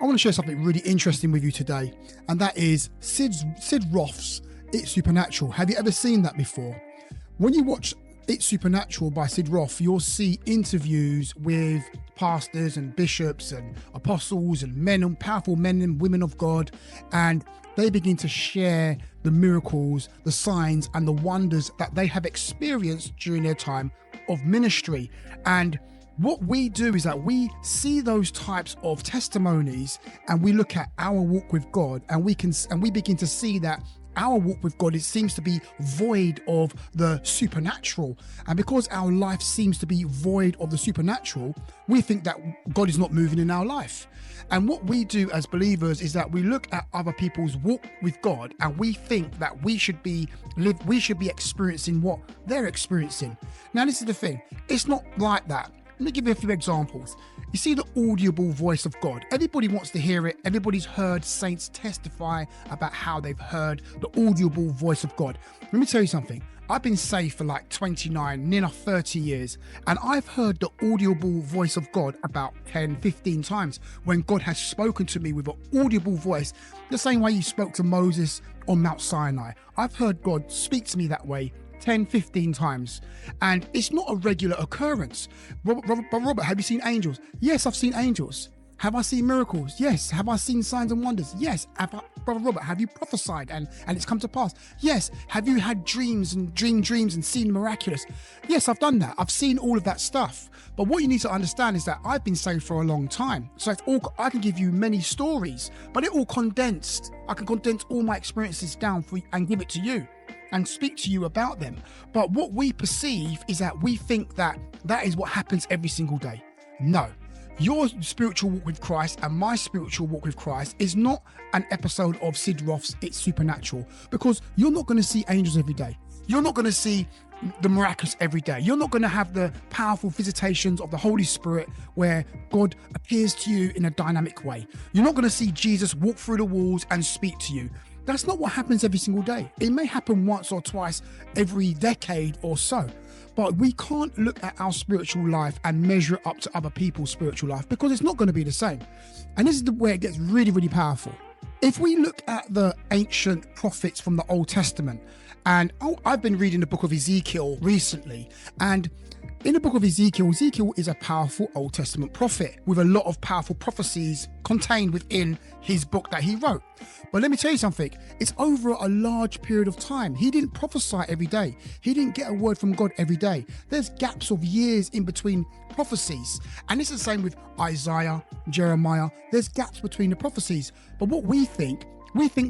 I want to share something really interesting with you today, and that is Sid Roth's It's Supernatural. Have you ever seen that before? When you watch It's Supernatural by Sid Roth, you'll see interviews with pastors and bishops and apostles and powerful men and women of God, and they begin to share the miracles, the signs, and the wonders that they have experienced during their time of ministry. And what we do is that we see those types of testimonies and we look at our walk with God, and we begin to see that our walk with God, it seems to be void of the supernatural. And because our life seems to be void of the supernatural, we think that God is not moving in our life. And what we do as believers is that we look at other people's walk with God and we think that we should be experiencing what they're experiencing. Now, this is the thing. It's not like that. Let me give you a few examples. You see the audible voice of God. Everybody wants to hear it. Everybody's heard saints testify about how they've heard the audible voice of God. Let me tell you something. I've been saved for like 29, near 30 years, and I've heard the audible voice of God about 10, 15 times when God has spoken to me with an audible voice, the same way he spoke to Moses on Mount Sinai. I've heard God speak to me that way 10, 15 times, and it's not a regular occurrence. Robert, have you seen angels? Yes, I've seen angels. Have I seen miracles? Yes. Have I seen signs and wonders? Yes. Brother Robert, have you prophesied and it's come to pass? Yes. Have you had dreams and dreams and seen miraculous? Yes, I've done that. I've seen all of that stuff. But what you need to understand is that I've been saved for a long time. So I can give you many stories, but it all condensed. I can condense all my experiences down for you and give it to you and speak to you about them. But what we perceive is that we think that that is what happens every single day. No. Your spiritual walk with Christ and my spiritual walk with Christ is not an episode of Sid Roth's It's Supernatural, because you're not going to see angels every day. You're not going to see the miraculous every day. You're not going to have the powerful visitations of the Holy Spirit where God appears to you in a dynamic way. You're not going to see Jesus walk through the walls and speak to you. That's not what happens every single day. It may happen once or twice every decade or so, but we can't look at our spiritual life and measure it up to other people's spiritual life, because it's not going to be the same. And this is where it gets really, really powerful. If we look at the ancient prophets from the Old Testament, and I've been reading the book of Ezekiel recently, and in the book of Ezekiel is a powerful Old Testament prophet with a lot of powerful prophecies contained within his book that he wrote. But let me tell you something, it's over a large period of time. He didn't prophesy every day. He didn't get a word from God every day. There's gaps of years in between prophecies. And it's the same with Isaiah, Jeremiah. There's gaps between the prophecies. But what we think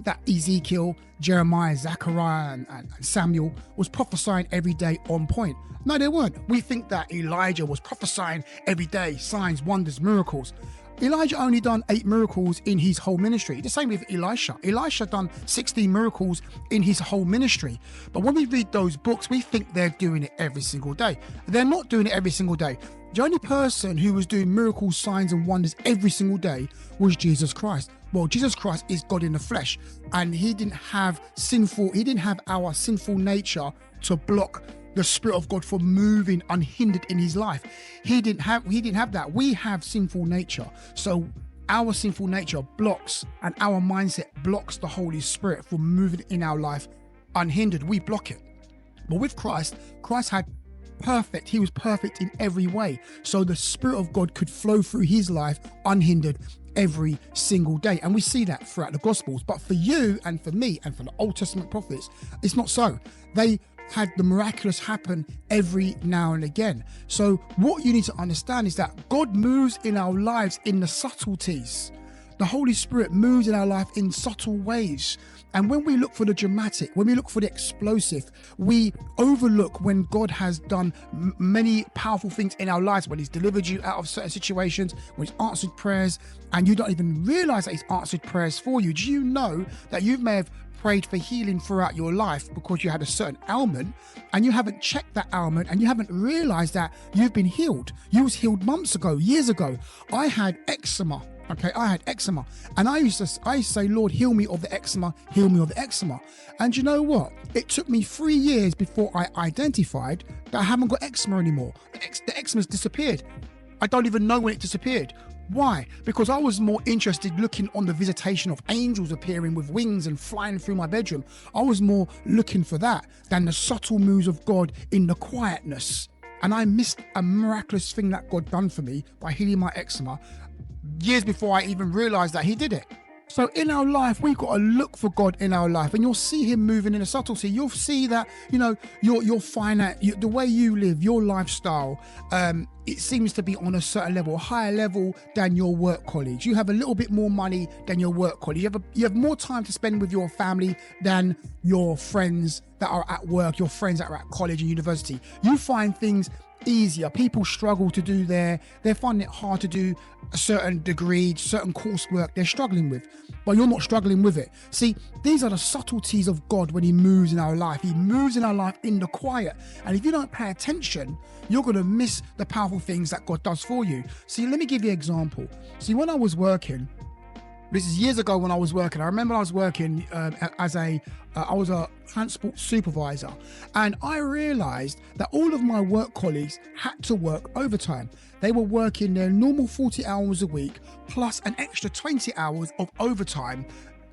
that Ezekiel, Jeremiah, Zechariah, and Samuel was prophesying every day on point. No, they weren't. We think that Elijah was prophesying every day, signs, wonders, miracles. Elijah only done 8 miracles in his whole ministry. The same with Elisha. Elisha done 16 miracles in his whole ministry. But when we read those books, we think they're doing it every single day. They're not doing it every single day. The only person who was doing miracles, signs, and wonders every single day was Jesus Christ. Well, Jesus Christ is God in the flesh, and he didn't have our sinful nature to block the Spirit of God from moving unhindered in his life. He didn't have that. We have sinful nature. So our sinful nature blocks, and our mindset blocks the Holy Spirit from moving in our life unhindered. We block it. But with Christ he was perfect in every way. So the Spirit of God could flow through his life unhindered every single day. And we see that throughout the Gospels. But for you and for me and for the Old Testament prophets, it's not so. They had the miraculous happen every now and again. So what you need to understand is that God moves in our lives in the subtleties. The Holy Spirit moves in our life in subtle ways. And when we look for the dramatic, when we look for the explosive, we overlook when God has done many powerful things in our lives, when he's delivered you out of certain situations, when he's answered prayers, and you don't even realize that he's answered prayers for you. Do you know that you may have prayed for healing throughout your life because you had a certain ailment, and you haven't checked that ailment, and you haven't realized that you've been healed? You was healed months ago, years ago. I had eczema. And I used to say, Lord, heal me of the eczema, heal me of the eczema. And you know what? It took me 3 years before I identified that I haven't got eczema anymore. The eczema's disappeared. I don't even know when it disappeared. Why? Because I was more interested looking on the visitation of angels appearing with wings and flying through my bedroom. I was more looking for that than the subtle moves of God in the quietness. And I missed a miraculous thing that God done for me by healing my eczema years before I even realized that he did it. So in our life, we've got to look for God in our life, and you'll see him moving in a subtlety. You'll see that, your finance, the way you live, your lifestyle, it seems to be on a certain level, a higher level than your work colleagues. You have a little bit more money than your work colleagues. You have more time to spend with your family than your friends that are at work, your friends that are at college and university. You find things easier. People struggle to do they're finding it hard to do a certain degree, certain coursework they're struggling with, but you're not struggling with it. See, these are the subtleties of God when he moves in our life. He moves in our life in the quiet. And if you don't pay attention, you're going to miss the powerful things that God does for you. See, let me give you an example. See, when I was working, this is years ago when I was working. I remember I was working I was a transport supervisor, and I realized that all of my work colleagues had to work overtime. They were working their normal 40 hours a week plus an extra 20 hours of overtime,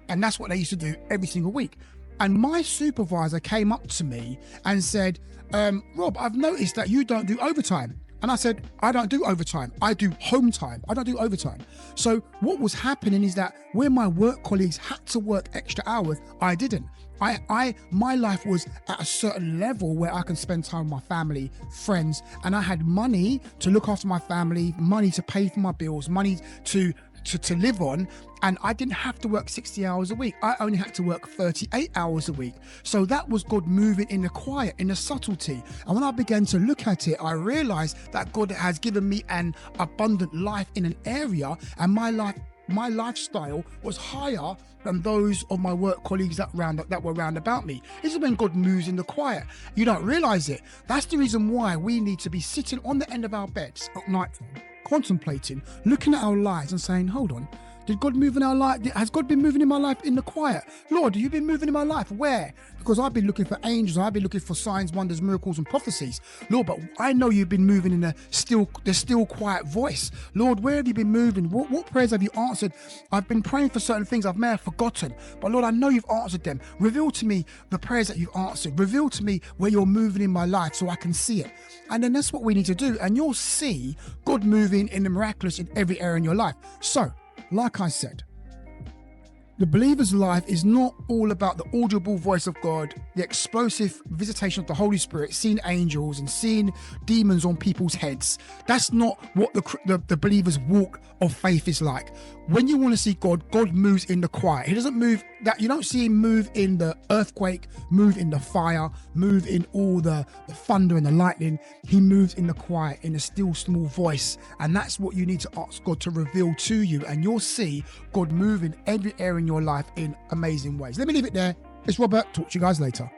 and that's what they used to do every single week. And my supervisor came up to me and said, Rob, I've noticed that you don't do overtime. And I said, I don't do overtime. I do home time. I don't do overtime. So what was happening is that where my work colleagues had to work extra hours, I didn't. My life was at a certain level where I can spend time with my family, friends, and I had money to look after my family, money to pay for my bills, money to live on, and I didn't have to work 60 hours a week. I only had to work 38 hours a week. So that was God moving in the quiet, in the subtlety. And when I began to look at it, I realized that God has given me an abundant life in an area, and my lifestyle was higher than those of my work colleagues that were round about me. This is when God moves in the quiet. You don't realize it. That's the reason why we need to be sitting on the end of our beds at night, contemplating, looking at our lives and saying, hold on, did God move in our life? Has God been moving in my life in the quiet? Lord, have you been moving in my life? Where? Because I've been looking for angels, I've been looking for signs, wonders, miracles, and prophecies. Lord, but I know you've been moving in the still quiet voice. Lord, where have you been moving? What prayers have you answered? I've been praying for certain things I may have forgotten, but Lord, I know you've answered them. Reveal to me the prayers that you've answered. Reveal to me where you're moving in my life so I can see it. And then that's what we need to do. And you'll see God moving in the miraculous in every area in your life. So, like I said, the believer's life is not all about the audible voice of God, the explosive visitation of the Holy Spirit, seeing angels and seeing demons on people's heads. That's not what the believer's walk of faith is like. When you want to see God, God moves in the quiet. He doesn't move that, you don't see him move in the earthquake, move in the fire, move in all the thunder and the lightning. He moves in the quiet, in a still small voice. And that's what you need to ask God to reveal to you. And you'll see God move in every area in your life in amazing ways. Let me leave it there. It's Robert. Talk to you guys later.